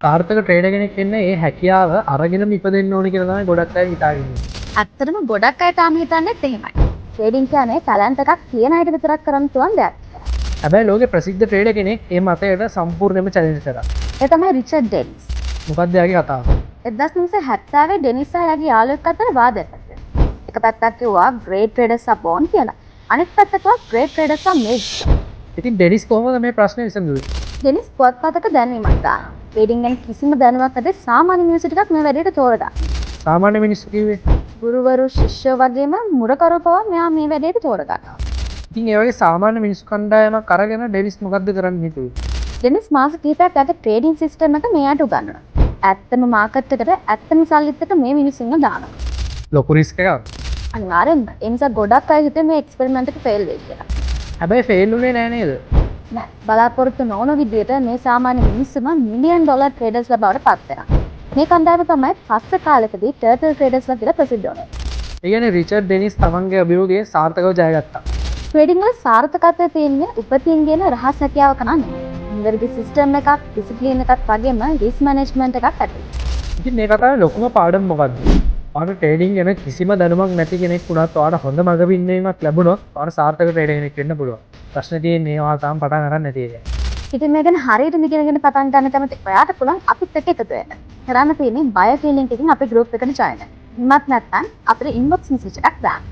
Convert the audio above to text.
සාර්ථක ට්‍රේඩර් කෙනෙක් වෙන්න ඒ හැකියාව අරගෙනම ඉපදෙන්න ඕනේ කියලා තමයි ගොඩක් අය හිතාගෙන ඉන්නේ. ඇත්තටම ගොඩක් අය තාම හිතන්නේත් එහෙමයි. ට්‍රේඩින් කියන්නේ ටැලන්ට් එකක් තියෙන අයට විතරක් කරන්න පුළුවන් දෙයක්. හැබැයි ලෝකේ ප්‍රසිද්ධ ට්‍රේඩර් කෙනෙක් ඒ මතයට සම්පූර්ණයෙන්ම චැලෙන්ජ් කරා. ඒ තමයි රිචඩ් ඩෙනිස්. මොකක්ද යාගේ කතාව? 1970 ඩෙනිස් සහ යාගේ යාළුවෙක් අතර වාදයක් ඇති වෙනවා. එක පැත්තක් කිව්වා ග්‍රේට් ට්‍රේඩර්ස් ආ බෝන් කියලා. අනෙක් පැත්තක් කිව්වා ග්‍රේට් ට්‍රේඩර්ස් ආ මේඩ්. ඉතින් ඩෙනිස් කොහොමද මේ ප්‍රශ්නේ විසඳුවේ? ඩෙනිස් පුවත්පතක දැන්වීමක් දානවා. ට්‍රේඩින් ගැන කිසිම දැනුමක් නැති සාමාන්‍ය මිනිස්සු ටිකක් මේ වැඩේට තෝරගන්නවා. සාමාන්‍ය මිනිස්සු කිව්වේ ගුරුවරු ශිෂ්‍යයෝ වගේම මුරකරු පවා මෙයා මේ වැඩේට තෝරගන්නවා. ඉතින් ඒ වගේ සාමාන්‍ය මිනිස්සු කණ්ඩායමක් අරගෙන ඩෙනිස් මොකද්ද කරන්න හිතුවේ? ඩෙනිස් මාස කිහිපයක් යාගේ ට්‍රේඩින් සිස්ටම් එක මෙයාට උගන්වනවා. ඇත්තම මාකට් එකට ඇත්තම සල්ලිත් එක්ක මේ මිනිස්සුන්ව දානවා. ලොකු රිස්ක් එකක්. අනිවාර්යෙන්ම ඒ නිසා ගොඩක් අය හිතේ මේ එක්ස්පෙරිමන්ට් එක ෆේල් වෙයි කියලා. හැබැයි ෆේල් උනේ නෑ නේද? නෑ බලාපොරොත්තු නොවන විදිහට මේ සාමාන්‍ය මිනිස්සුම මිලියන් ඩොලර් ට්‍රේඩර්ස්ලා බවට පත් වෙනවා. මේ කණ්ඩායම තමයි පස්සේ කාලෙකදී ටර්ටල් ට්‍රේඩර්ස්ලා කියලා ප්‍රසිද්ධ වුණේ. ඒ කියන්නේ රිචඩ් ඩෙනිස් තමන්ගේ අභියෝගයේ සාර්ථකව ජයගත්තා. ට්‍රේඩින් වල සාර්ථකත්වය තියෙන්නේ උපතින් ගෙන රහස් හැකියාවක නෙවෙයි. නිවැරදි සිස්ටම් එකක්, ඩිසිප්ලින් එකක් වගේම රිස්ක් මැනේජ්මන්ට් එකක් ඇතුළේ. ඉතින් මේ කතාවේ ලොකුම පාඩම මොකද්ද? ඔයාලට ට්‍රේඩින් ගැන කිසිම දැනුමක් නැති කෙනෙක් වුණත් ඔයාලට හොඳ මඟ පින්වීමක් ලැබුණොත් ඔයාලට සාර්ථක ට්‍රේඩර් කෙනෙක් වෙන්න පුළුවන්. ප්‍රශ්නේ තියෙන්නේ ඔයාලා තාම පටන් ගන්න නැති එක. ඉතින් මේ ගැන හරියට ඉගෙනගෙන පටන් ගන්න කැමති ඔයාට පුළුවන් අපිත් එක්ක එකතු වෙන්න. කරන්න තියෙන්නේ බයෝ ෆීලින්ග් එකකින් අපේ ගෲප් එකට ජොයින් වෙන්න. හිමත් නැත්නම් අපේ ඉන්බොක්ස් මෙසේජ් එකක් දාන්න.